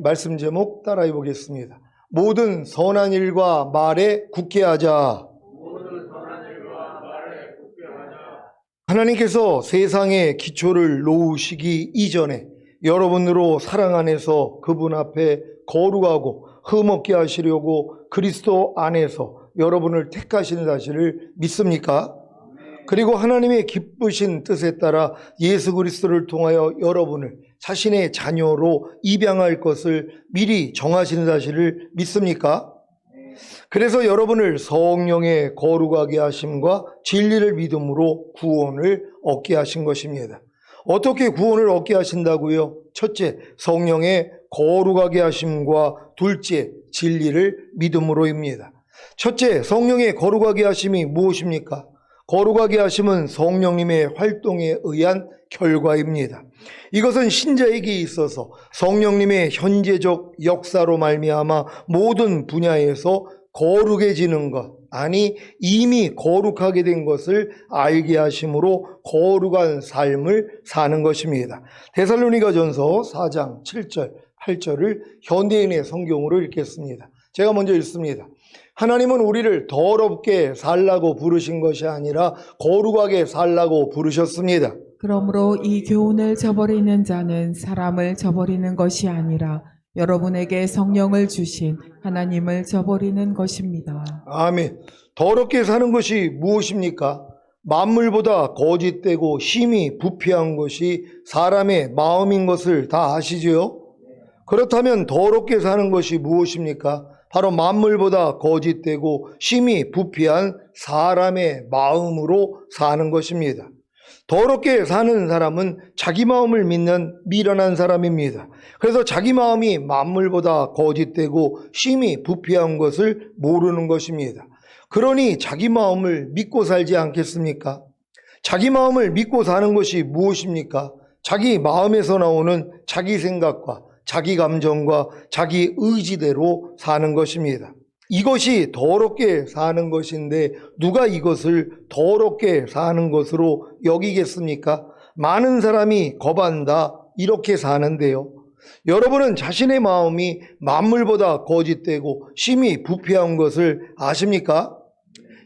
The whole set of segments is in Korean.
말씀 제목 따라해 보겠습니다. 모든 선한 일과 말에 굳게 하자. 하나님께서 세상의 기초를 놓으시기 이전에 여러분으로 사랑 안에서 그분 앞에 거룩하고 흠없게 하시려고 그리스도 안에서 여러분을 택하신 사실을 믿습니까? 그리고 하나님의 기쁘신 뜻에 따라 예수 그리스도를 통하여 여러분을 자신의 자녀로 입양할 것을 미리 정하신 사실을 믿습니까? 그래서 여러분을 성령의 거룩하게 하심과 진리를 믿음으로 구원을 얻게 하신 것입니다. 어떻게 구원을 얻게 하신다고요? 첫째, 성령의 거룩하게 하심과 둘째, 진리를 믿음으로입니다. 첫째, 성령의 거룩하게 하심이 무엇입니까? 거룩하게 하심은 성령님의 활동에 의한 결과입니다. 이것은 신자에게 있어서 성령님의 현재적 역사로 말미암아 모든 분야에서 거룩해지는 것, 아니 이미 거룩하게 된 것을 알게 하심으로 거룩한 삶을 사는 것입니다. 데살로니가전서 4장 7절, 8절을 현대인의 성경으로 읽겠습니다. 제가 먼저 읽습니다. 하나님은 우리를 더럽게 살라고 부르신 것이 아니라 거룩하게 살라고 부르셨습니다. 그러므로 이 교훈을 저버리는 자는 사람을 저버리는 것이 아니라 여러분에게 성령을 주신 하나님을 저버리는 것입니다. 아멘. 더럽게 사는 것이 무엇입니까? 만물보다 거짓되고 심히 부패한 것이 사람의 마음인 것을 다 아시지요? 그렇다면 더럽게 사는 것이 무엇입니까? 바로 만물보다 거짓되고 심히 부패한 사람의 마음으로 사는 것입니다. 더럽게 사는 사람은 자기 마음을 믿는 미련한 사람입니다. 그래서 자기 마음이 만물보다 거짓되고 심히 부패한 것을 모르는 것입니다. 그러니 자기 마음을 믿고 살지 않겠습니까? 자기 마음을 믿고 사는 것이 무엇입니까? 자기 마음에서 나오는 자기 생각과 자기 감정과 자기 의지대로 사는 것입니다. 이것이 더럽게 사는 것인데 누가 이것을 더럽게 사는 것으로 여기겠습니까? 많은 사람이 거반다 이렇게 사는데요. 여러분은 자신의 마음이 만물보다 거짓되고 심히 부패한 것을 아십니까?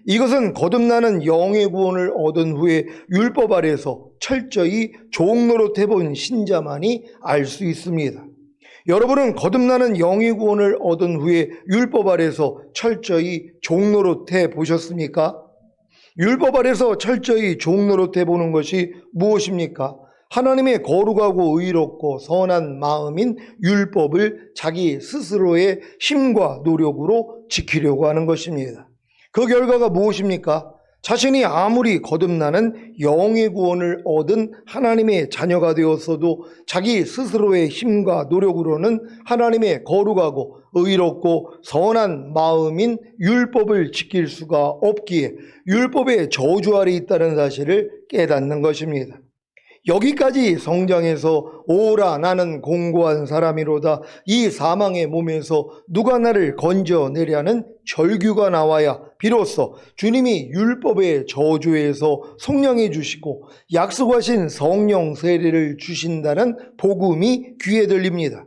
이것은 거듭나는 영의 구원을 얻은 후에 율법 아래서 철저히 종노릇 해본 신자만이 알 수 있습니다. 여러분은 거듭나는 영의 구원을 얻은 후에 율법 아래서 철저히 종노릇해 보셨습니까? 율법 아래서 철저히 종노릇해 보는 것이 무엇입니까? 하나님의 거룩하고 의롭고 선한 마음인 율법을 자기 스스로의 힘과 노력으로 지키려고 하는 것입니다. 그 결과가 무엇입니까? 자신이 아무리 거듭나는 영의 구원을 얻은 하나님의 자녀가 되었어도 자기 스스로의 힘과 노력으로는 하나님의 거룩하고 의롭고 선한 마음인 율법을 지킬 수가 없기에 율법의 저주 아래 있다는 사실을 깨닫는 것입니다. 여기까지 성장해서 오라 나는 공고한 사람이로다 이 사망의 몸에서 누가 나를 건져내려는 절규가 나와야 비로소 주님이 율법의 저주에서 속량해 주시고 약속하신 성령 세례를 주신다는 복음이 귀에 들립니다.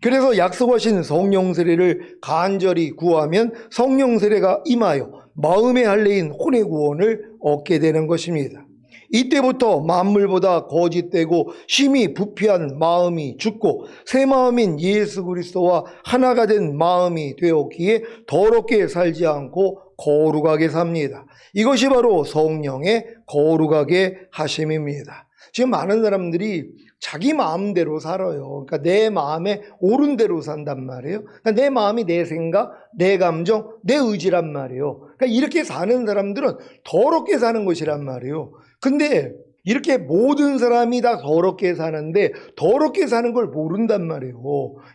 그래서 약속하신 성령 세례를 간절히 구하면 성령 세례가 임하여 마음의 할례인 혼의 구원을 얻게 되는 것입니다. 이때부터 만물보다 거짓되고 심히 부패한 마음이 죽고 새 마음인 예수 그리스도와 하나가 된 마음이 되었기에 더럽게 살지 않고 거룩하게 삽니다. 이것이 바로 성령의 거룩하게 하심입니다. 지금 많은 사람들이 자기 마음대로 살아요. 그러니까 내 마음에 옳은 대로 산단 말이에요. 그러니까 내 마음이 내 생각, 내 감정, 내 의지란 말이에요. 그러니까 이렇게 사는 사람들은 더럽게 사는 것이란 말이에요. 근데 이렇게 모든 사람이 다 더럽게 사는데 더럽게 사는 걸 모른단 말이에요.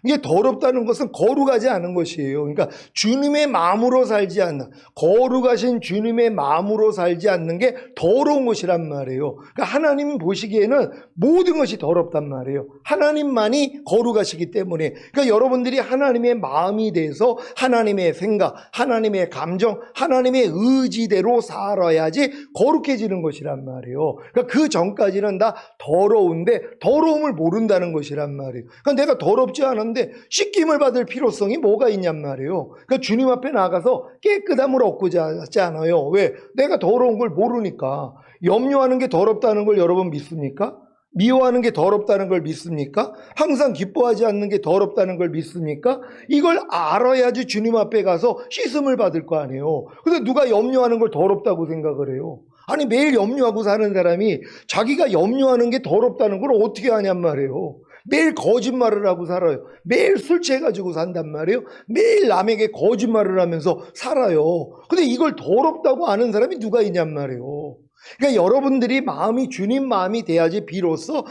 이게 더럽다는 것은 거룩하지 않은 것이에요. 그러니까 주님의 마음으로 살지 않는, 거룩하신 주님의 마음으로 살지 않는 게 더러운 것이란 말이에요. 그러니까 하나님 보시기에는 모든 것이 더럽단 말이에요. 하나님만이 거룩하시기 때문에. 그러니까 여러분들이 하나님의 마음이 돼서 하나님의 생각, 하나님의 감정, 하나님의 의지대로 살아야지 거룩해지는 것이란 말이에요. 그러니까 그 그 전까지는 다 더러운데 더러움을 모른다는 것이란 말이에요. 그러니까 내가 더럽지 않은데 씻김을 받을 필요성이 뭐가 있냔 말이에요. 그러니까 주님 앞에 나가서 깨끗함을 얻고자 하지 않아요. 왜? 내가 더러운 걸 모르니까. 염려하는 게 더럽다는 걸 여러분 믿습니까? 미워하는 게 더럽다는 걸 믿습니까? 항상 기뻐하지 않는 게 더럽다는 걸 믿습니까? 이걸 알아야지 주님 앞에 가서 씻음을 받을 거 아니에요. 근데 누가 염려하는 걸 더럽다고 생각을 해요? 아니, 매일 염려하고 사는 사람이 자기가 염려하는 게 더럽다는 걸 어떻게 하냔 말이에요. 매일 거짓말을 하고 살아요. 매일 술 취해가지고 산단 말이에요. 매일 남에게 거짓말을 하면서 살아요. 근데 이걸 더럽다고 아는 사람이 누가 있냔 말이에요. 그러니까 여러분들이 마음이 주님 마음이 돼야지 비로소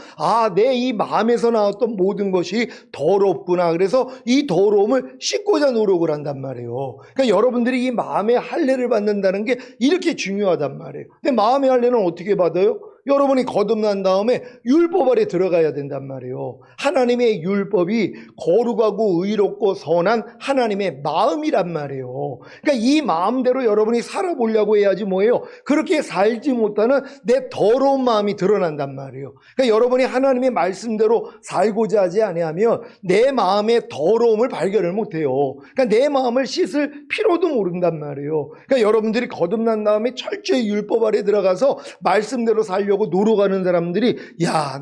내 이 마음에서 나왔던 모든 것이 더럽구나. 그래서 이 더러움을 씻고자 노력을 한단 말이에요. 그러니까 여러분들이 이 마음의 할례를 받는다는 게 이렇게 중요하단 말이에요. 근데 마음의 할례는 어떻게 받아요? 여러분이 거듭난 다음에 율법 아래 들어가야 된단 말이에요. 하나님의 율법이 거룩하고 의롭고 선한 하나님의 마음이란 말이에요. 그러니까 이 마음대로 여러분이 살아보려고 해야지 뭐예요? 그렇게 살지 못하는 내 더러운 마음이 드러난단 말이에요. 그러니까 여러분이 하나님의 말씀대로 살고자 하지 아니하면 내 마음의 더러움을 발견을 못해요. 그러니까 내 마음을 씻을 필요도 모른단 말이에요. 그러니까 여러분들이 거듭난 다음에 철저히 율법 아래 들어가서 말씀대로 살려고 노력하는 사람들이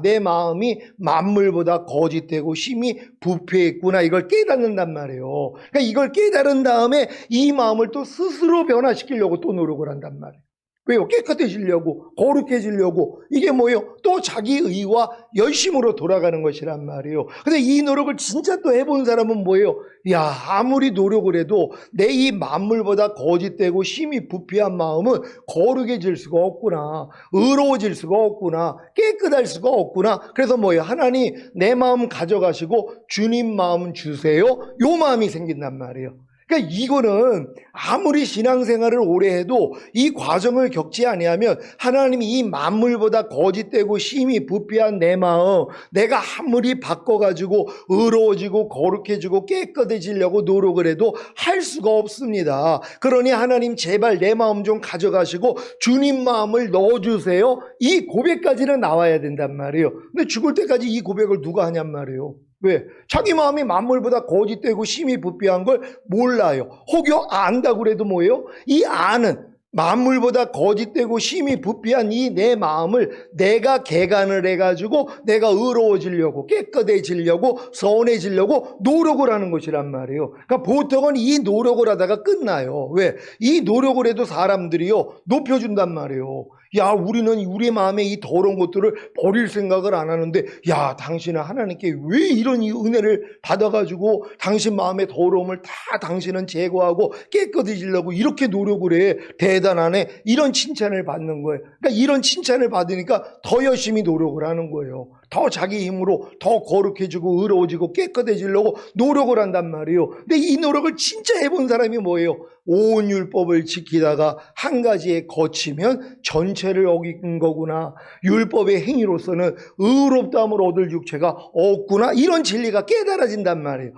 내 마음이 만물보다 거짓되고 심히 부패했구나, 이걸 깨닫는단 말이에요. 그러니까 이걸 깨달은 다음에 이 마음을 또 스스로 변화시키려고 또 노력을 한단 말이에요. 왜요? 깨끗해지려고, 거룩해지려고. 이게 뭐예요? 또 자기 의와 열심으로 돌아가는 것이란 말이에요. 근데 이 노력을 진짜 또 해본 사람은 뭐예요? 아무리 노력을 해도 내 이 만물보다 거짓되고 심히 부패한 마음은 거룩해질 수가 없구나. 의로워질 수가 없구나. 깨끗할 수가 없구나. 그래서 뭐예요? 하나님, 내 마음 가져가시고 주님 마음 주세요. 요 마음이 생긴단 말이에요. 그러니까 이거는 아무리 신앙생활을 오래 해도 이 과정을 겪지 아니하면 하나님이 이 만물보다 거짓되고 심히 부패한 내 마음, 내가 아무리 바꿔가지고 의로워지고 거룩해지고 깨끗해지려고 노력을 해도 할 수가 없습니다. 그러니 하나님 제발 내 마음 좀 가져가시고 주님 마음을 넣어주세요. 이 고백까지는 나와야 된단 말이에요. 근데 죽을 때까지 이 고백을 누가 하냔 말이에요. 왜? 자기 마음이 만물보다 거짓되고 심히 부패한 걸 몰라요. 혹여 안다고 그래도 뭐예요? 이 아는 만물보다 거짓되고 심히 부패한 이 내 마음을 내가 개간을 해가지고 내가 의로워지려고, 깨끗해지려고, 선해지려고 노력을 하는 것이란 말이에요. 그러니까 보통은 이 노력을 하다가 끝나요. 왜? 이 노력을 해도 사람들이요 높여준단 말이에요. 우리는 우리 마음에 이 더러운 것들을 버릴 생각을 안 하는데, 당신은 하나님께 왜 이런 이 은혜를 받아가지고 당신 마음의 더러움을 다 당신은 제거하고 깨끗해지려고 이렇게 노력을 해. 대단하네. 이런 칭찬을 받는 거예요. 그러니까 이런 칭찬을 받으니까 더 열심히 노력을 하는 거예요. 더 자기 힘으로 더 거룩해지고 의로워지고 깨끗해지려고 노력을 한단 말이에요. 근데 이 노력을 진짜 해본 사람이 뭐예요? 온 율법을 지키다가 한 가지에 거치면 전체를 어긴 거구나. 율법의 행위로서는 의롭다함을 얻을 육체가 없구나. 이런 진리가 깨달아진단 말이에요.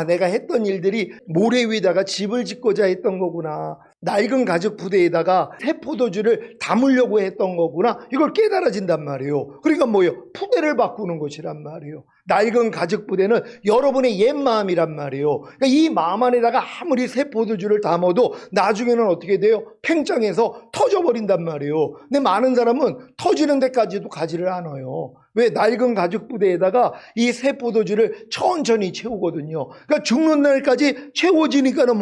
내가 했던 일들이 모래 위에다가 집을 짓고자 했던 거구나. 낡은 가죽 부대에다가 새 포도주를 담으려고 했던 거구나. 이걸 깨달아진단 말이에요. 그러니까 뭐예요? 푸대를 바꾸는 것이란 말이에요. 낡은 가죽 부대는 여러분의 옛 마음이란 말이에요. 그러니까 이 마음 안에다가 아무리 새 포도주를 담아도 나중에는 어떻게 돼요? 팽창해서 터져버린단 말이에요. 근데 많은 사람은 터지는 데까지도 가지를 않아요. 왜? 낡은 가죽 부대에다가 이 새 포도주를 천천히 채우거든요. 그러니까 죽는 날까지 채워지니까는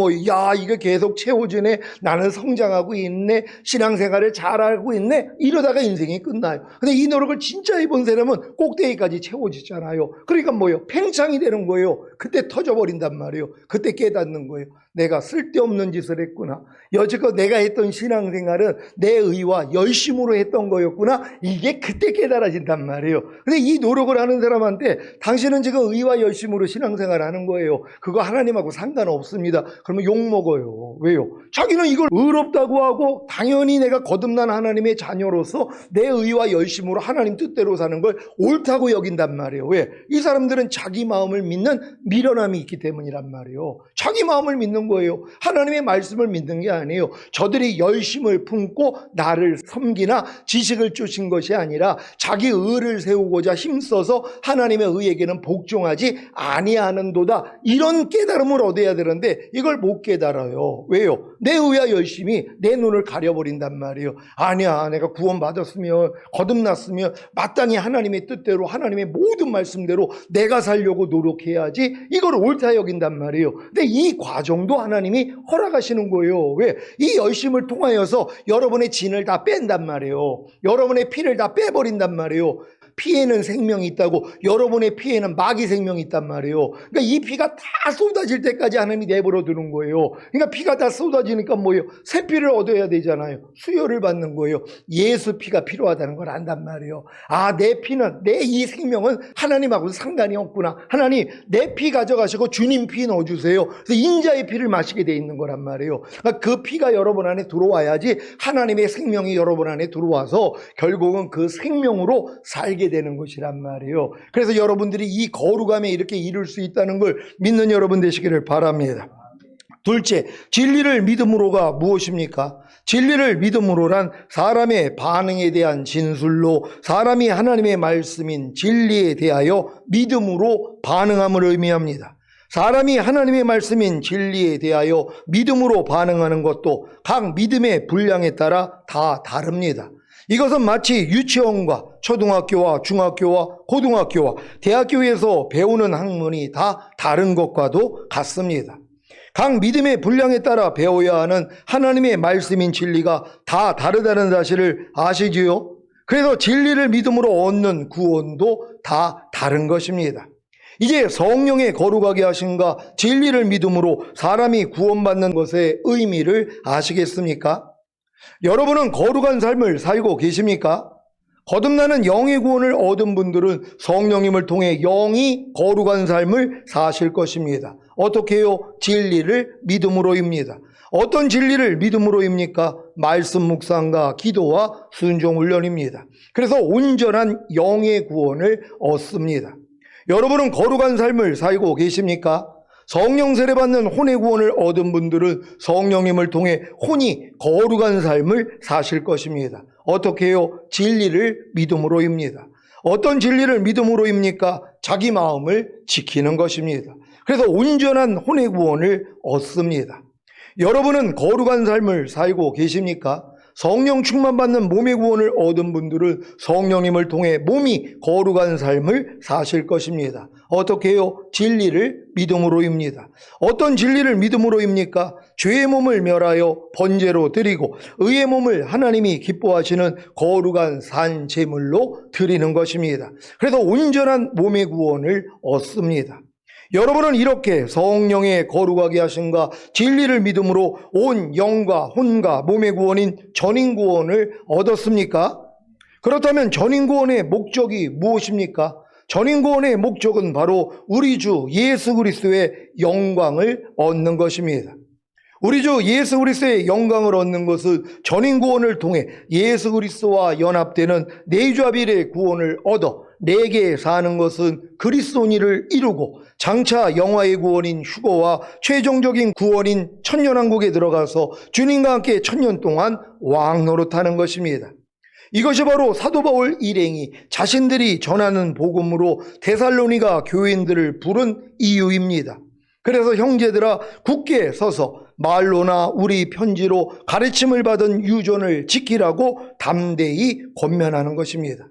이게 계속 채워지네. 나는 성장하고 있네. 신앙생활을 잘하고 있네. 이러다가 인생이 끝나요. 근데 이 노력을 진짜 해본 사람은 꼭대기까지 채워지잖아요. 그러니까 팽창이 되는 거예요. 그때 터져버린단 말이에요. 그때 깨닫는 거예요. 내가 쓸데없는 짓을 했구나. 여지껏 내가 했던 신앙생활은 내 의와 열심으로 했던 거였구나. 이게 그때 깨달아진단 말이에요. 근데 이 노력을 하는 사람한테 당신은 지금 의와 열심으로 신앙생활을 하는 거예요. 그거 하나님하고 상관없습니다. 그러면 욕먹어요. 왜요? 자기는 이걸 의롭다고 하고 당연히 내가 거듭난 하나님의 자녀로서 내 의와 열심으로 하나님 뜻대로 사는 걸 옳다고 여긴단 말이에요. 왜? 이 사람들은 자기 마음을 믿는 미련함이 있기 때문이란 말이에요. 자기 마음을 믿는 하는 거예요. 하나님의 말씀을 믿는 게 아니에요. 저들이 열심을 품고 나를 섬기나 지식을 주신 것이 아니라 자기 의를 세우고자 힘써서 하나님의 의에게는 복종하지 아니하는도다. 이런 깨달음을 얻어야 되는데 이걸 못 깨달아요. 왜요? 내 의와 열심이 내 눈을 가려버린단 말이에요. 아니야, 내가 구원받았으면 거듭났으면 마땅히 하나님의 뜻대로 하나님의 모든 말씀대로 내가 살려고 노력해야지, 이걸 옳다 여긴단 말이에요. 근데 이 과정도 하나님이 허락하시는 거예요. 왜? 이 열심을 통하여서 여러분의 진을 다 뺀단 말이에요. 여러분의 피를 다 빼버린단 말이에요. 피에는 생명이 있다고, 여러분의 피에는 마귀 생명이 있단 말이에요. 그러니까 이 피가 다 쏟아질 때까지 하나님이 내버려 두는 거예요. 그러니까 피가 다 쏟아지니까 뭐예요? 새 피를 얻어야 되잖아요. 수혈을 받는 거예요. 예수 피가 필요하다는 걸 안단 말이에요. 아, 내 피는, 내 이 생명은 하나님하고 상관이 없구나. 하나님, 내 피 가져가시고 주님 피 넣어주세요. 그래서 인자의 피를 마시게 돼 있는 거란 말이에요. 그러니까 그 피가 여러분 안에 들어와야지 하나님의 생명이 여러분 안에 들어와서 결국은 그 생명으로 살게 되는 것이란 말이에요. 그래서 여러분들이 이 거룩함에 이렇게 이룰 수 있다는 걸 믿는 여러분 되시기를 바랍니다. 둘째, 진리를 믿음으로가 무엇입니까? 진리를 믿음으로란 사람의 반응에 대한 진술로 사람이 하나님의 말씀인 진리에 대하여 믿음으로 반응함을 의미합니다. 사람이 하나님의 말씀인 진리에 대하여 믿음으로 반응하는 것도 각 믿음의 분량에 따라 다 다릅니다. 이것은 마치 유치원과 초등학교와 중학교와 고등학교와 대학교에서 배우는 학문이 다 다른 것과도 같습니다. 각 믿음의 분량에 따라 배워야 하는 하나님의 말씀인 진리가 다 다르다는 사실을 아시지요? 그래서 진리를 믿음으로 얻는 구원도 다 다른 것입니다. 이제 성령의 거룩하게 하심과 진리를 믿음으로 사람이 구원받는 것의 의미를 아시겠습니까? 여러분은 거룩한 삶을 살고 계십니까? 거듭나는 영의 구원을 얻은 분들은 성령님을 통해 영이 거룩한 삶을 사실 것입니다. 어떻게 해요? 진리를 믿음으로입니다. 어떤 진리를 믿음으로입니까? 말씀 묵상과 기도와 순종 훈련입니다. 그래서 온전한 영의 구원을 얻습니다. 여러분은 거룩한 삶을 살고 계십니까? 성령 세례받는 혼의 구원을 얻은 분들은 성령님을 통해 혼이 거룩한 삶을 사실 것입니다. 어떻게 해요? 진리를 믿음으로입니다. 어떤 진리를 믿음으로입니까? 자기 마음을 지키는 것입니다. 그래서 온전한 혼의 구원을 얻습니다. 여러분은 거룩한 삶을 살고 계십니까? 성령 충만받는 몸의 구원을 얻은 분들은 성령님을 통해 몸이 거룩한 삶을 사실 것입니다. 어떻게 해요? 진리를 믿음으로입니다. 어떤 진리를 믿음으로입니까? 죄의 몸을 멸하여 번제로 드리고 의의 몸을 하나님이 기뻐하시는 거룩한 산 제물로 드리는 것입니다. 그래서 온전한 몸의 구원을 얻습니다. 여러분은 이렇게 성령의 거룩하게 하심과 진리를 믿음으로 온 영과 혼과 몸의 구원인 전인구원을 얻었습니까? 그렇다면 전인구원의 목적이 무엇입니까? 전인구원의 목적은 바로 우리 주 예수 그리스도의 영광을 얻는 것입니다. 우리 주 예수 그리스도의 영광을 얻는 것은 전인구원을 통해 예수 그리스도와 연합되는 내주합일의 구원을 얻어 내게 사는 것은 그리스도인을 이루고 장차 영화의 구원인 휴거와 최종적인 구원인 천년왕국에 들어가서 주님과 함께 천년 동안 왕노릇하는 것입니다. 이것이 바로 사도 바울 일행이 자신들이 전하는 복음으로 데살로니가 교인들을 부른 이유입니다. 그래서 형제들아 굳게 서서 말로나 우리 편지로 가르침을 받은 유전을 지키라고 담대히 권면하는 것입니다.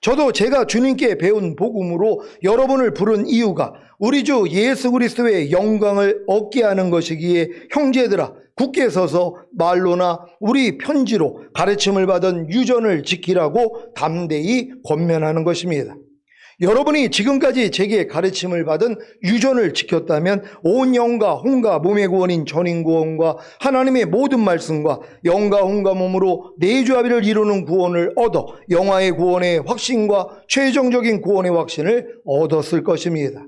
저도 제가 주님께 배운 복음으로 여러분을 부른 이유가 우리 주 예수 그리스도의 영광을 얻게 하는 것이기에 형제들아 굳게 서서 말로나 우리 편지로 가르침을 받은 유전을 지키라고 담대히 권면하는 것입니다. 여러분이 지금까지 제게 가르침을 받은 유전을 지켰다면 온 영과 혼과 몸의 구원인 전인구원과 하나님의 모든 말씀과 영과 혼과 몸으로 내주합의를 이루는 구원을 얻어 영화의 구원의 확신과 최종적인 구원의 확신을 얻었을 것입니다.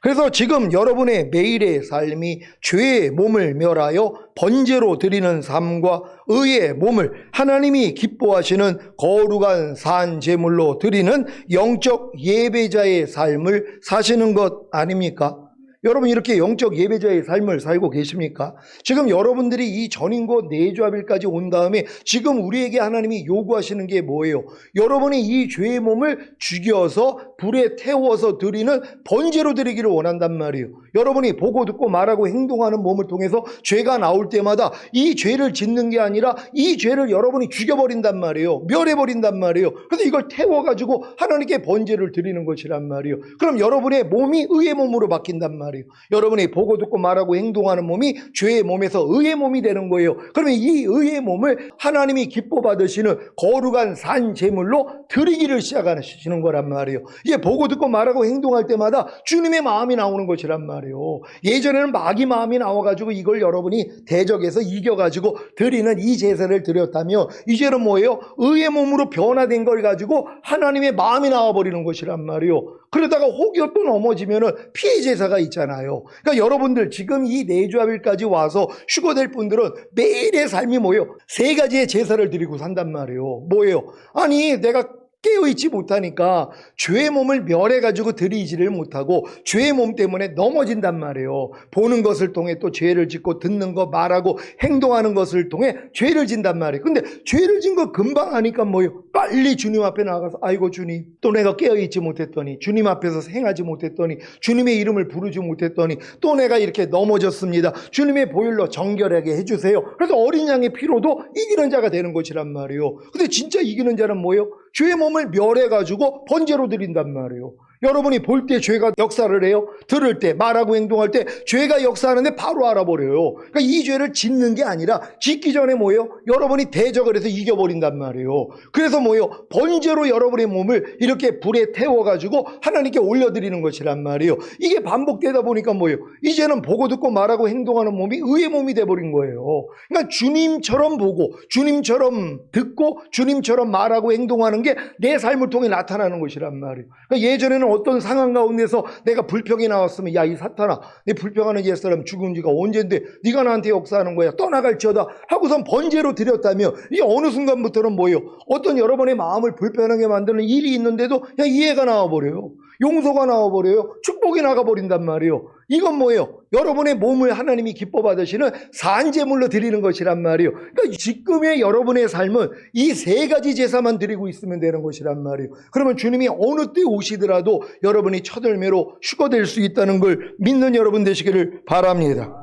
그래서 지금 여러분의 매일의 삶이 죄의 몸을 멸하여 번제로 드리는 삶과 의의 몸을 하나님이 기뻐하시는 거룩한 산 제물로 드리는 영적 예배자의 삶을 사시는 것 아닙니까? 여러분 이렇게 영적 예배자의 삶을 살고 계십니까? 지금 여러분들이 이 전인과 내주합일까지 온 다음에 지금 우리에게 하나님이 요구하시는 게 뭐예요? 여러분이 이 죄의 몸을 죽여서 불에 태워서 드리는 번제로 드리기를 원한단 말이에요. 여러분이 보고 듣고 말하고 행동하는 몸을 통해서 죄가 나올 때마다 이 죄를 짓는 게 아니라 이 죄를 여러분이 죽여버린단 말이에요. 멸해버린단 말이에요. 그래서 이걸 태워가지고 하나님께 번제를 드리는 것이란 말이에요. 그럼 여러분의 몸이 의의 몸으로 바뀐단 말이에요. 여러분이 보고 듣고 말하고 행동하는 몸이 죄의 몸에서 의의 몸이 되는 거예요. 그러면 이 의의 몸을 하나님이 기뻐 받으시는 거룩한 산 제물로 드리기를 시작하시는 거란 말이에요. 이게 보고 듣고 말하고 행동할 때마다 주님의 마음이 나오는 것이란 말이에요. 예전에는 마귀 마음이 나와가지고 이걸 여러분이 대적해서 이겨가지고 드리는 이 제사를 드렸다면 이제는 뭐예요? 의의 몸으로 변화된 걸 가지고 하나님의 마음이 나와버리는 것이란 말이에요. 그러다가 혹여 또 넘어지면은 피해 제사가 있잖아요. 그러니까 여러분들 지금 이 내주합일까지 와서 휴거될 분들은 매일의 삶이 뭐예요? 세 가지의 제사를 드리고 산단 말이에요. 뭐예요? 아니 내가 깨어있지 못하니까 죄의 몸을 멸해가지고 드리지를 못하고 죄의 몸 때문에 넘어진단 말이에요. 보는 것을 통해 또 죄를 짓고 듣는 거 말하고 행동하는 것을 통해 죄를 진단 말이에요. 근데 죄를 진 거 금방 하니까 뭐예요? 빨리 주님 앞에 나가서 아이고 주님 또 내가 깨어있지 못했더니 주님 앞에서 행하지 못했더니 주님의 이름을 부르지 못했더니 또 내가 이렇게 넘어졌습니다. 주님의 보혈로 정결하게 해주세요. 그래서 어린 양의 피로도 이기는 자가 되는 것이란 말이에요. 근데 진짜 이기는 자는 뭐예요? 죄의 몸을 멸해가지고 번제로 드린단 말이에요. 여러분이 볼 때 죄가 역사를 해요. 들을 때 말하고 행동할 때 죄가 역사하는데 바로 알아버려요. 그러니까 이 죄를 짓는 게 아니라 짓기 전에 뭐예요? 여러분이 대적을 해서 이겨버린단 말이에요. 그래서 뭐예요? 번제로 여러분의 몸을 이렇게 불에 태워가지고 하나님께 올려드리는 것이란 말이에요. 이게 반복되다 보니까 뭐예요? 이제는 보고 듣고 말하고 행동하는 몸이 의의 몸이 돼버린 거예요. 그러니까 주님처럼 보고 주님처럼 듣고 주님처럼 말하고 행동하는 게 내 삶을 통해 나타나는 것이란 말이에요. 그러니까 예전에는 어떤 상황 가운데서 내가 불평이 나왔으면 야 이 사탄아 내 불평하는 옛사람 죽은 지가 언젠데 네가 나한테 역사하는 거야 떠나갈지어다 하고선 번제로 드렸다며 이 어느 순간부터는 뭐예요? 어떤 여러분의 마음을 불편하게 만드는 일이 있는데도 그냥 이해가 나와버려요. 용서가 나와버려요. 축복이 나가버린단 말이에요. 이건 뭐예요? 여러분의 몸을 하나님이 기뻐 받으시는 산제물로 드리는 것이란 말이에요. 그러니까 지금의 여러분의 삶은 이 세 가지 제사만 드리고 있으면 되는 것이란 말이에요. 그러면 주님이 어느 때 오시더라도 여러분이 첫 열매로 휴거될 수 있다는 걸 믿는 여러분 되시기를 바랍니다.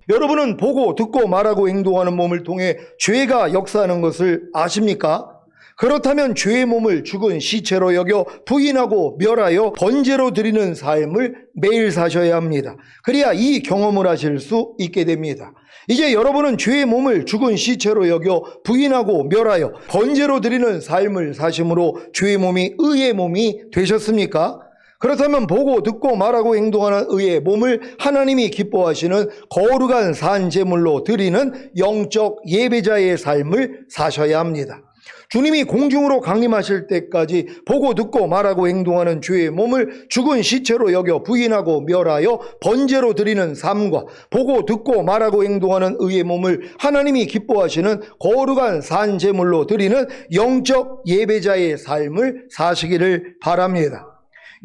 여러분은 보고 듣고 말하고 행동하는 몸을 통해 죄가 역사하는 것을 아십니까? 그렇다면 죄의 몸을 죽은 시체로 여겨 부인하고 멸하여 번제로 드리는 삶을 매일 사셔야 합니다. 그래야 이 경험을 하실 수 있게 됩니다. 이제 여러분은 죄의 몸을 죽은 시체로 여겨 부인하고 멸하여 번제로 드리는 삶을 사심으로 죄의 몸이 의의 몸이 되셨습니까? 그렇다면 보고 듣고 말하고 행동하는 의의 몸을 하나님이 기뻐하시는 거룩한 산제물로 드리는 영적 예배자의 삶을 사셔야 합니다. 주님이 공중으로 강림하실 때까지 보고 듣고 말하고 행동하는 죄의 몸을 죽은 시체로 여겨 부인하고 멸하여 번제로 드리는 삶과 보고 듣고 말하고 행동하는 의의 몸을 하나님이 기뻐하시는 거룩한 산제물로 드리는 영적 예배자의 삶을 사시기를 바랍니다.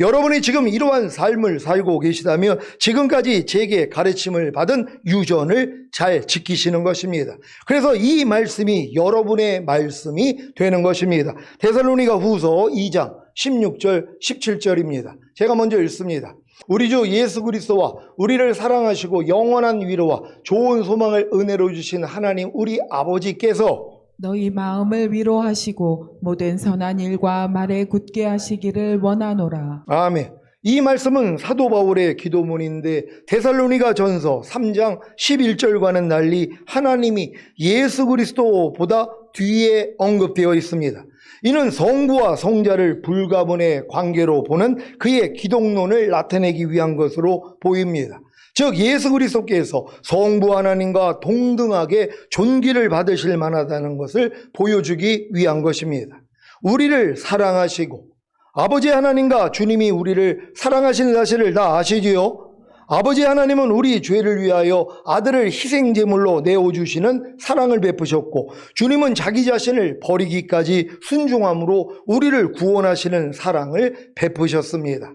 여러분이 지금 이러한 삶을 살고 계시다면 지금까지 제게 가르침을 받은 유전을 잘 지키시는 것입니다. 그래서 이 말씀이 여러분의 말씀이 되는 것입니다. 데살로니가 후서 2장 16절 17절입니다. 제가 먼저 읽습니다. 우리 주 예수 그리스도와 우리를 사랑하시고 영원한 위로와 좋은 소망을 은혜로 주신 하나님 우리 아버지께서 너희 마음을 위로하시고 모든 선한 일과 말에 굳게 하시기를 원하노라. 아멘. 이 말씀은 사도 바울의 기도문인데 데살로니가 전서 3장 11절과는 달리 하나님이 예수 그리스도보다 뒤에 언급되어 있습니다. 이는 성부와 성자를 불가분의 관계로 보는 그의 기독론을 나타내기 위한 것으로 보입니다. 즉 예수 그리스도께서 성부 하나님과 동등하게 존귀를 받으실 만하다는 것을 보여주기 위한 것입니다. 우리를 사랑하시고 아버지 하나님과 주님이 우리를 사랑하시는 사실을 다 아시지요? 아버지 하나님은 우리 죄를 위하여 아들을 희생제물로 내어주시는 사랑을 베푸셨고 주님은 자기 자신을 버리기까지 순종함으로 우리를 구원하시는 사랑을 베푸셨습니다.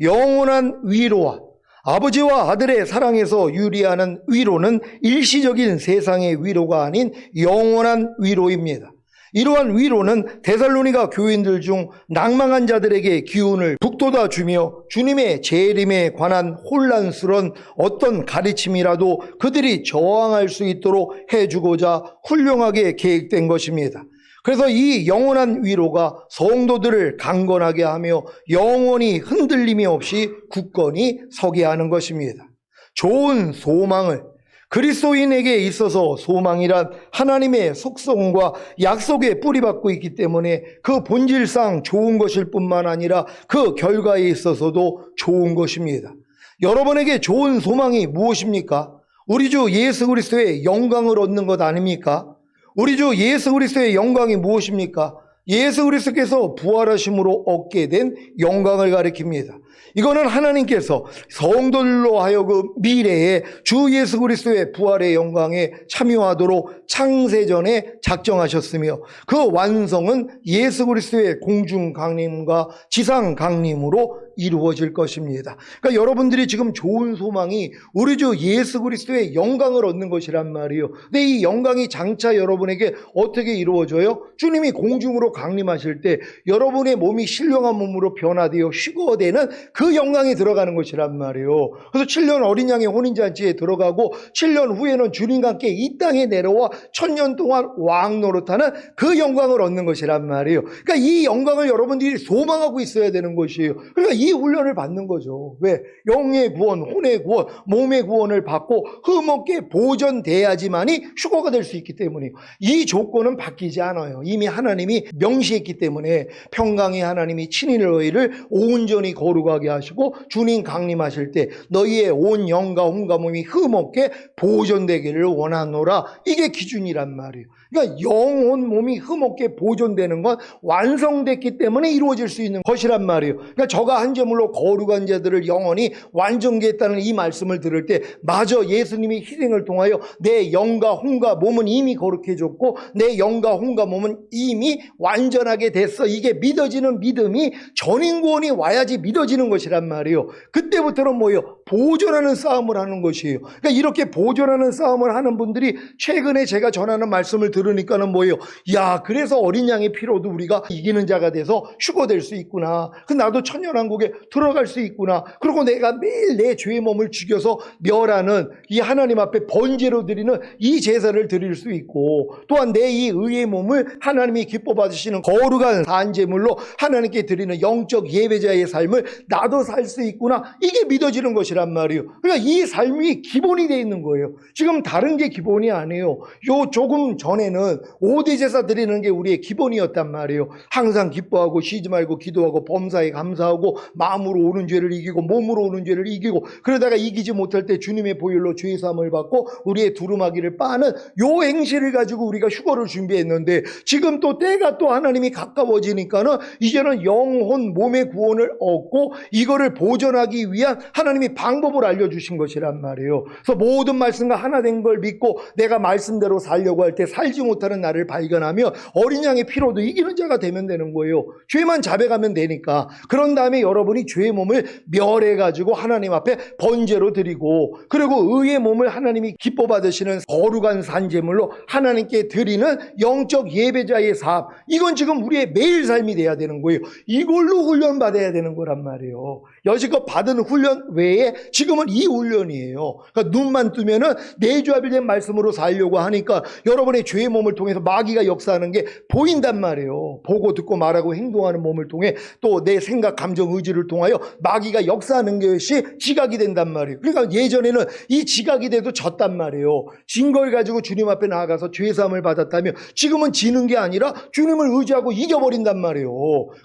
영원한 위로와 아버지와 아들의 사랑에서 유리하는 위로는 일시적인 세상의 위로가 아닌 영원한 위로입니다. 이러한 위로는 데살로니가 교인들 중 낭망한 자들에게 기운을 북돋아 주며 주님의 재림에 관한 혼란스러운 어떤 가르침이라도 그들이 저항할 수 있도록 해주고자 훌륭하게 계획된 것입니다. 그래서 이 영원한 위로가 성도들을 강건하게 하며 영원히 흔들림이 없이 굳건히 서게 하는 것입니다. 좋은 소망을, 그리스도인에게 있어서 소망이란 하나님의 속성과 약속에 뿌리박고 있기 때문에 그 본질상 좋은 것일 뿐만 아니라 그 결과에 있어서도 좋은 것입니다. 여러분에게 좋은 소망이 무엇입니까? 우리 주 예수 그리스도의 영광을 얻는 것 아닙니까? 우리 주 예수 그리스도의 영광이 무엇입니까? 예수 그리스도께서 부활하심으로 얻게 된 영광을 가리킵니다. 이거는 하나님께서 성도들로 하여금 미래에 주 예수 그리스도의 부활의 영광에 참여하도록 창세전에 작정하셨으며 그 완성은 예수 그리스도의 공중 강림과 지상 강림으로 이루어질 것입니다. 그러니까 여러분들이 지금 좋은 소망이 우리 주 예수 그리스도의 영광을 얻는 것이란 말이에요. 근데 이 영광이 장차 여러분에게 어떻게 이루어져요? 주님이 공중으로 강림하실 때 여러분의 몸이 신령한 몸으로 변화되어 휴거되는 그 영광이 들어가는 것이란 말이에요. 그래서 7년 어린 양의 혼인잔치에 들어가고 7년 후에는 주님과 함께 이 땅에 내려와 1000년 동안 왕 노릇하는 그 영광을 얻는 것이란 말이에요. 그러니까 이 영광을 여러분들이 소망하고 있어야 되는 것이에요. 그러니까 이 훈련을 받는 거죠. 왜? 영의 구원, 혼의 구원, 몸의 구원을 받고 흠없게 보존돼야지만이 휴거가 될 수 있기 때문이에요. 이 조건은 바뀌지 않아요. 이미 하나님이 명시했기 때문에 평강의 하나님이 친히 너희를 온전히 거룩하게 하시고 주님 강림하실 때 너희의 온 영과 혼과 몸이 흠없게 보존되기를 원하노라. 이게 기준이란 말이에요. 그러니까 영혼 몸이 흠없게 보존되는 건 완성됐기 때문에 이루어질 수 있는 것이란 말이에요. 그러니까 저가 한 제물로 거룩한 자들을 영원히 완전케했다는 이 말씀을 들을 때 마저 예수님이 희생을 통하여 내 영과 혼과 몸은 이미 거룩해졌고 내 영과 혼과 몸은 이미 완전하게 됐어. 이게 믿어지는 믿음이 전인구원이 와야지 믿어지는 것이란 말이에요. 그때부터는 뭐예요? 보존하는 싸움을 하는 것이에요. 그러니까 이렇게 보존하는 싸움을 하는 분들이 최근에 제가 전하는 말씀을 들으니까는 뭐예요? 야, 그래서 어린 양의 피로도 우리가 이기는 자가 돼서 휴거될 수 있구나. 그 나도 천년왕국에 들어갈 수 있구나. 그리고 내가 매일 내 죄의 몸을 죽여서 멸하는 이 하나님 앞에 번제로 드리는 이 제사를 드릴 수 있고 또한 내 이 의의 몸을 하나님이 기뻐 받으시는 거룩한 산제물로 하나님께 드리는 영적 예배자의 삶을 나도 살 수 있구나. 이게 믿어지는 것이란 말이에요. 그러니까 이 삶이 기본이 되어 있는 거예요. 지금 다른 게 기본이 아니에요. 요 조금 전에는 5대 제사 드리는 게 우리의 기본이었단 말이에요. 항상 기뻐하고 쉬지 말고 기도하고 범사에 감사하고 마음으로 오는 죄를 이기고 몸으로 오는 죄를 이기고 그러다가 이기지 못할 때 주님의 보혈로 죄 사함을 받고 우리의 두루마기를 빠는 요 행실을 가지고 우리가 휴거를 준비했는데 지금 또 때가 또 하나님이 가까워지니까는 이제는 영혼 몸의 구원을 얻고 이거를 보존하기 위한 하나님이 방법을 알려주신 것이란 말이에요. 그래서 모든 말씀과 하나 된 걸 믿고 내가 말씀대로 살려고 할 때 살지 못하는 나를 발견하며 어린 양의 피로도 이기는 자가 되면 되는 거예요. 죄만 자백하면 되니까. 그런 다음에 여러분이 죄의 몸을 멸해가지고 하나님 앞에 번제로 드리고 그리고 의의 몸을 하나님이 기뻐 받으시는 거룩한 산제물로 하나님께 드리는 영적 예배자의 삶. 이건 지금 우리의 매일 삶이 돼야 되는 거예요. 이걸로 훈련받아야 되는 거란 말이에요. 여지껏 받은 훈련 외에 지금은 이 훈련이에요. 그러니까 눈만 뜨면은 내주합일된 말씀으로 살려고 하니까 여러분의 죄의 몸을 통해서 마귀가 역사하는 게 보인단 말이에요. 보고 듣고 말하고 행동하는 몸을 통해 또 내 생각, 감정, 의지를 통하여 마귀가 역사하는 것이 지각이 된단 말이에요. 그러니까 예전에는 이 지각이 돼도 졌단 말이에요. 진 걸 가지고 주님 앞에 나아가서 죄사함을 받았다면 지금은 지는 게 아니라 주님을 의지하고 이겨버린단 말이에요.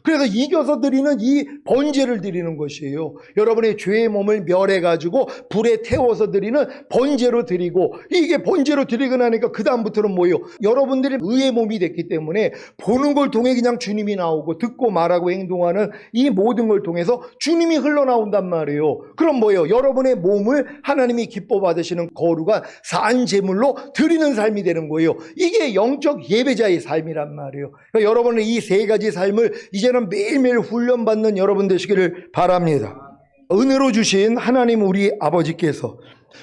그래서 이겨서 드리는 이 번제를 드리는 것이에요. 여러분의 죄의 몸을 멸해가지고 불에 태워서 드리는 번제로 드리고 이게 번제로 드리고 나니까 그 다음부터는 뭐예요? 여러분들이 의의 몸이 됐기 때문에 보는 걸 통해 그냥 주님이 나오고 듣고 말하고 행동하는 이 모든 걸 통해서 주님이 흘러나온단 말이에요. 그럼 뭐예요? 여러분의 몸을 하나님이 기뻐 받으시는 거룩한 산제물로 드리는 삶이 되는 거예요. 이게 영적 예배자의 삶이란 말이에요. 그러니까 여러분은 이 세 가지 삶을 이제는 매일매일 훈련받는 여러분 되시기를 바랍니다. 은혜로 주신 하나님 우리 아버지께서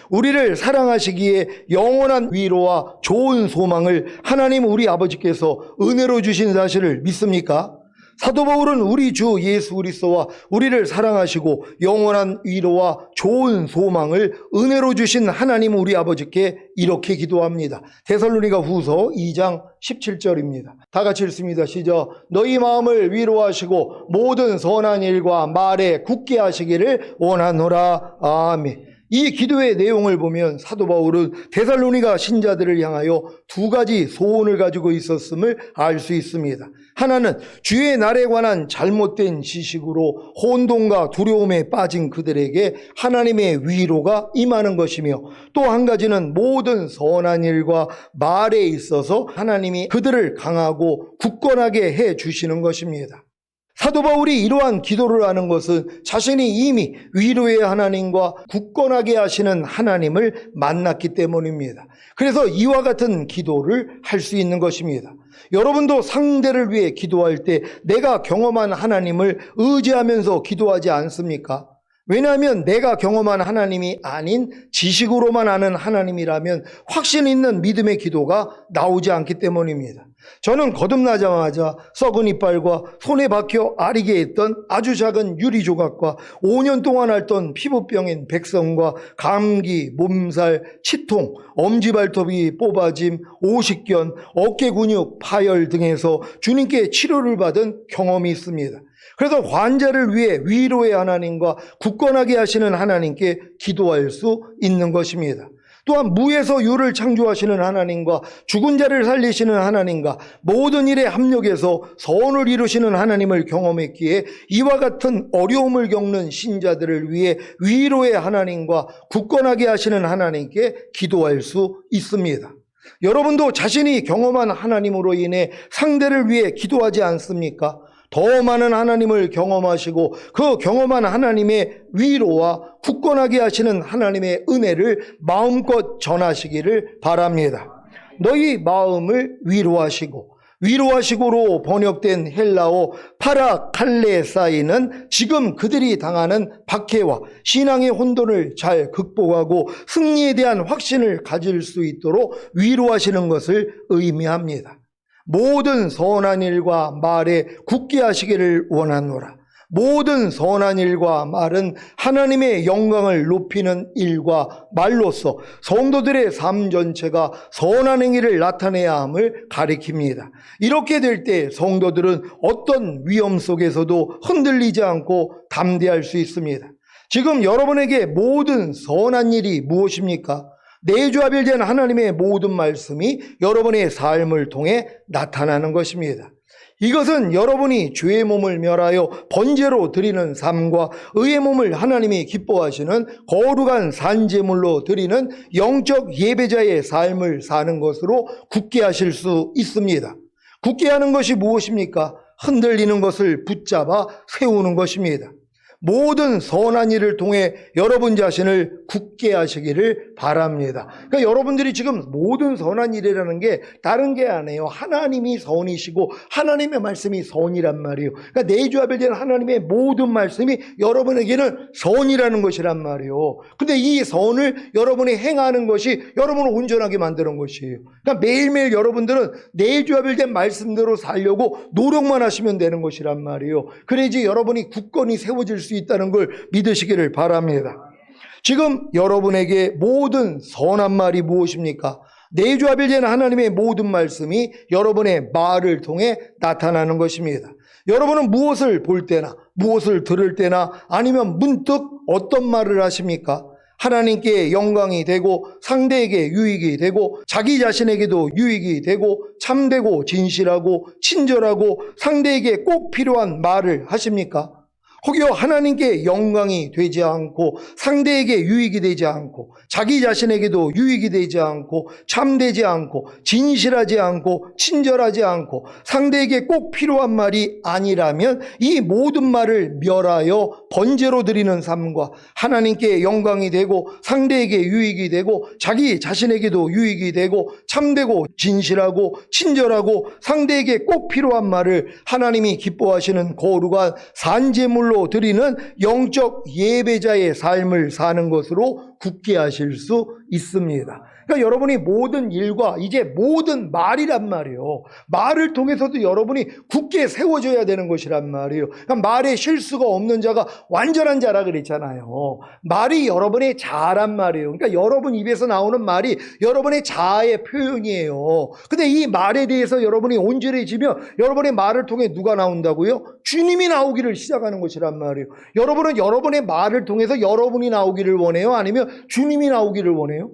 우리를 사랑하시기에 영원한 위로와 좋은 소망을 하나님 우리 아버지께서 은혜로 주신 사실을 믿습니까? 사도 바울은 우리 주 예수 그리스도와 우리를 사랑하시고 영원한 위로와 좋은 소망을 은혜로 주신 하나님 우리 아버지께 이렇게 기도합니다. 데살로니가 후서 2장 17절입니다. 다 같이 읽습니다. 시작. 너희 마음을 위로하시고 모든 선한 일과 말에 굳게 하시기를 원하노라. 아멘. 이 기도의 내용을 보면 사도 바울은 데살로니가 신자들을 향하여 두 가지 소원을 가지고 있었음을 알 수 있습니다. 하나는 주의 날에 관한 잘못된 지식으로 혼돈과 두려움에 빠진 그들에게 하나님의 위로가 임하는 것이며, 또 한 가지는 모든 선한 일과 말에 있어서 하나님이 그들을 강하고 굳건하게 해 주시는 것입니다. 사도 바울이 이러한 기도를 하는 것은 자신이 이미 위로의 하나님과 굳건하게 하시는 하나님을 만났기 때문입니다. 그래서 이와 같은 기도를 할 수 있는 것입니다. 여러분도 상대를 위해 기도할 때 내가 경험한 하나님을 의지하면서 기도하지 않습니까? 왜냐하면 내가 경험한 하나님이 아닌 지식으로만 아는 하나님이라면 확신 있는 믿음의 기도가 나오지 않기 때문입니다. 저는 거듭나자마자 썩은 이빨과 손에 박혀 아리게 했던 아주 작은 유리 조각과 5년 동안 앓던 피부병인 백성과 감기, 몸살, 치통, 엄지발톱이 뽑아짐, 오십견, 어깨 근육 파열 등에서 주님께 치료를 받은 경험이 있습니다. 그래서 환자를 위해 위로의 하나님과 굳건하게 하시는 하나님께 기도할 수 있는 것입니다. 또한 무에서 유를 창조하시는 하나님과 죽은 자를 살리시는 하나님과 모든 일에 합력해서 선을 이루시는 하나님을 경험했기에 이와 같은 어려움을 겪는 신자들을 위해 위로의 하나님과 굳건하게 하시는 하나님께 기도할 수 있습니다. 여러분도 자신이 경험한 하나님으로 인해 상대를 위해 기도하지 않습니까? 더 많은 하나님을 경험하시고 그 경험한 하나님의 위로와 굳건하게 하시는 하나님의 은혜를 마음껏 전하시기를 바랍니다. 너희 마음을 위로하시고로 번역된 헬라어 파라칼레사이는 지금 그들이 당하는 박해와 신앙의 혼돈을 잘 극복하고 승리에 대한 확신을 가질 수 있도록 위로하시는 것을 의미합니다. 모든 선한 일과 말에 굳게 하시기를 원하노라. 모든 선한 일과 말은 하나님의 영광을 높이는 일과 말로서 성도들의 삶 전체가 선한 행위를 나타내야 함을 가리킵니다. 이렇게 될 때 성도들은 어떤 위험 속에서도 흔들리지 않고 담대할 수 있습니다. 지금 여러분에게 모든 선한 일이 무엇입니까? 내주합일된 하나님의 모든 말씀이 여러분의 삶을 통해 나타나는 것입니다. 이것은 여러분이 죄의 몸을 멸하여 번제로 드리는 삶과 의의 몸을 하나님이 기뻐하시는 거룩한 산제물로 드리는 영적 예배자의 삶을 사는 것으로 굳게 하실 수 있습니다. 굳게 하는 것이 무엇입니까? 흔들리는 것을 붙잡아 세우는 것입니다. 모든 선한 일을 통해 여러분 자신을 굳게 하시기를 바랍니다. 그러니까 여러분들이 지금 모든 선한 일이라는 게 다른 게 아니에요. 하나님이 선이시고 하나님의 말씀이 선이란 말이에요. 그러니까 내주합일된 하나님의 모든 말씀이 여러분에게는 선이라는 것이란 말이에요. 근데 이 선을 여러분이 행하는 것이 여러분을 온전하게 만드는 것이에요. 그러니까 매일매일 여러분들은 내주합일된 말씀대로 살려고 노력만 하시면 되는 것이란 말이에요. 그래야지 여러분이 굳건히 세워질 수 있다는 걸 믿으시기를 바랍니다. 지금 여러분에게 모든 선한 말이 무엇입니까? 내주합일된 하나님의 모든 말씀이 여러분의 말을 통해 나타나는 것입니다. 여러분은 무엇을 볼 때나 무엇을 들을 때나 아니면 문득 어떤 말을 하십니까? 하나님께 영광이 되고 상대에게 유익이 되고 자기 자신에게도 유익이 되고 참되고 진실하고 친절하고 상대에게 꼭 필요한 말을 하십니까? 혹여 하나님께 영광이 되지 않고 상대에게 유익이 되지 않고 자기 자신에게도 유익이 되지 않고 참되지 않고 진실하지 않고 친절하지 않고 상대에게 꼭 필요한 말이 아니라면 이 모든 말을 멸하여 번제로 드리는 삶과 하나님께 영광이 되고 상대에게 유익이 되고 자기 자신에게도 유익이 되고 참되고 진실하고 친절하고 상대에게 꼭 필요한 말을 하나님이 기뻐하시는 거룩한 산제물로 제물로 드리는 영적 예배자의 삶을 사는 것으로 굳게 하실 수 있습니다. 그러니까 여러분이 모든 일과 이제 모든 말이란 말이에요. 말을 통해서도 여러분이 굳게 세워져야 되는 것이란 말이에요. 그러니까 말에 실수가 없는 자가 완전한 자라 그랬잖아요. 말이 여러분의 자아란 말이에요. 그러니까 여러분 입에서 나오는 말이 여러분의 자아의 표현이에요. 근데 이 말에 대해서 여러분이 온전해지면 여러분의 말을 통해 누가 나온다고요? 주님이 나오기를 시작하는 것이란 말이에요. 여러분은 여러분의 말을 통해서 여러분이 나오기를 원해요? 아니면 주님이 나오기를 원해요?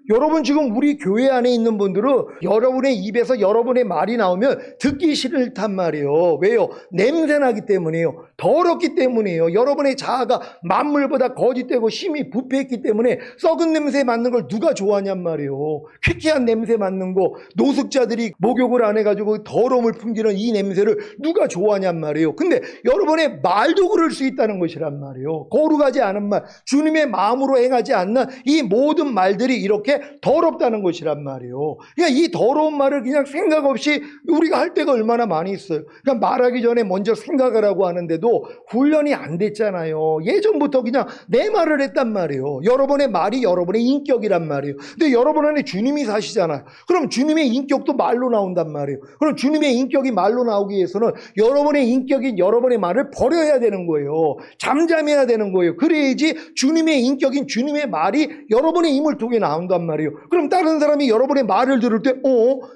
여러분 지금 우리 교회 안에 있는 분들은 여러분의 입에서 여러분의 말이 나오면 듣기 싫단 말이에요. 왜요? 냄새나기 때문이에요. 더럽기 때문이에요. 여러분의 자아가 만물보다 거짓되고 심히 부패했기 때문에 썩은 냄새 맡는 걸 누가 좋아하냔 말이에요. 쾌쾌한 냄새 맡는 거, 노숙자들이 목욕을 안 해가지고 더러움을 풍기는 이 냄새를 누가 좋아하냔 말이에요. 근데 여러분의 말도 그럴 수 있다는 것이란 말이에요. 거룩하지 않은 말, 주님의 마음으로 행하지 않는 이 모든 말들이 이렇게 더럽다는 것이란 말이에요. 그러니까 이 더러운 말을 그냥 생각 없이 우리가 할 때가 얼마나 많이 있어요. 그러니까 말하기 전에 먼저 생각을 하고 하는데도 훈련이 안 됐잖아요. 예전부터 그냥 내 말을 했단 말이에요. 여러분의 말이 여러분의 인격이란 말이에요. 근데 여러분 안에 주님이 사시잖아요. 그럼 주님의 인격도 말로 나온단 말이에요. 그럼 주님의 인격이 말로 나오기 위해서는 여러분의 인격인 여러분의 말을 버려야 되는 거예요. 잠잠해야 되는 거예요. 그래야지 주님의 인격인 주님의 말이 여러분의 힘을 통해 나온단 말이에요. 그럼 다른 사람이 여러분의 말을 들을 때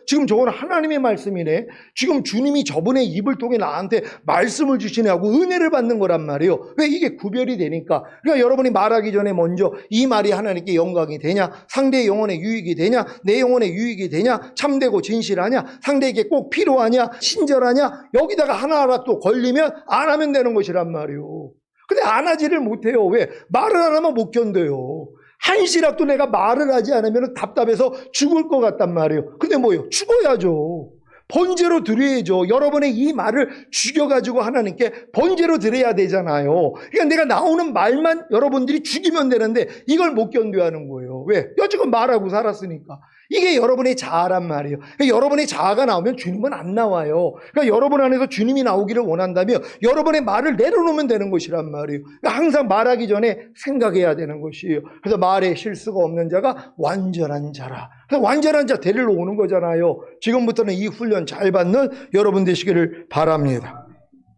지금 저건 하나님의 말씀이네. 지금 주님이 저분의 입을 통해 나한테 말씀을 주시네 하고 은혜를 받는 거란 말이에요. 왜? 이게 구별이 되니까. 그러니까 여러분이 말하기 전에 먼저 이 말이 하나님께 영광이 되냐, 상대의 영혼에 유익이 되냐, 내 영혼에 유익이 되냐, 참되고 진실하냐, 상대에게 꼭 필요하냐, 친절하냐, 여기다가 하나하나 또 걸리면 안 하면 되는 것이란 말이에요. 근데 안 하지를 못해요. 왜? 말을 안 하면 못 견뎌요. 한시라도 내가 말을 하지 않으면 답답해서 죽을 것 같단 말이에요. 근데 뭐예요? 죽어야죠. 번제로 드려야죠. 여러분의 이 말을 죽여가지고 하나님께 번제로 드려야 되잖아요. 그러니까 내가 나오는 말만 여러분들이 죽이면 되는데 이걸 못 견뎌하는 거예요. 왜? 여지껏 말하고 살았으니까. 이게 여러분의 자아란 말이에요. 그러니까 여러분의 자아가 나오면 주님은 안 나와요. 그러니까 여러분 안에서 주님이 나오기를 원한다면 여러분의 말을 내려놓으면 되는 것이란 말이에요. 그러니까 항상 말하기 전에 생각해야 되는 것이에요. 그래서 말에 실수가 없는 자가 완전한 자라. 그래서 완전한 자 데리러 오는 거잖아요. 지금부터는 이 훈련 잘 받는 여러분 되시기를 바랍니다.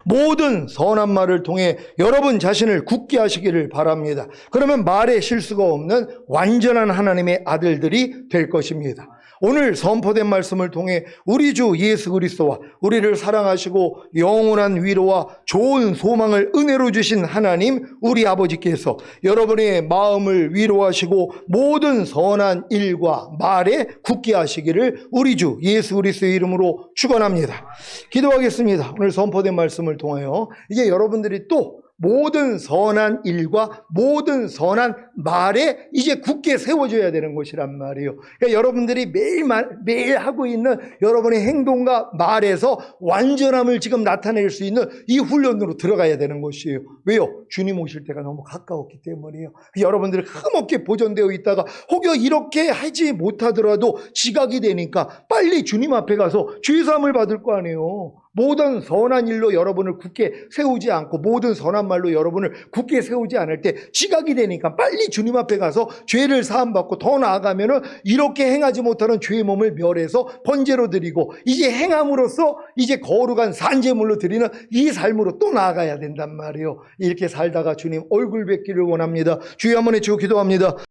모든 선한 말을 통해 여러분 자신을 굳게 하시기를 바랍니다. 그러면 말에 실수가 없는 완전한 하나님의 아들들이 될 것입니다. 오늘 선포된 말씀을 통해 우리 주 예수 그리스도와 우리를 사랑하시고 영원한 위로와 좋은 소망을 은혜로 주신 하나님 우리 아버지께서 여러분의 마음을 위로하시고 모든 선한 일과 말에 굳게 하시기를 우리 주 예수 그리스도의 이름으로 축원합니다. 기도하겠습니다. 오늘 선포된 말씀을 통하여 이제 여러분들이 또 모든 선한 일과 모든 선한 말에 이제 굳게 세워져야 되는 것이란 말이에요. 그러니까 여러분들이 매일 하고 있는 여러분의 행동과 말에서 완전함을 지금 나타낼 수 있는 이 훈련으로 들어가야 되는 것이에요. 왜요? 주님 오실 때가 너무 가까웠기 때문이에요. 여러분들이 흠없게 보존되어 있다가 혹여 이렇게 하지 못하더라도 지각이 되니까 빨리 주님 앞에 가서 죄사함을 받을 거 아니에요. 모든 선한 일로 여러분을 굳게 세우지 않고 모든 선한 말로 여러분을 굳게 세우지 않을 때 지각이 되니까 빨리 주님 앞에 가서 죄를 사함받고 더 나아가면은 이렇게 행하지 못하는 죄의 몸을 멸해서 번제로 드리고 이제 행함으로써 이제 거룩한 산제물로 드리는 이 삶으로 또 나아가야 된단 말이에요. 이렇게 살다가 주님 얼굴 뵙기를 원합니다. 주여 한번 외치고 기도합니다.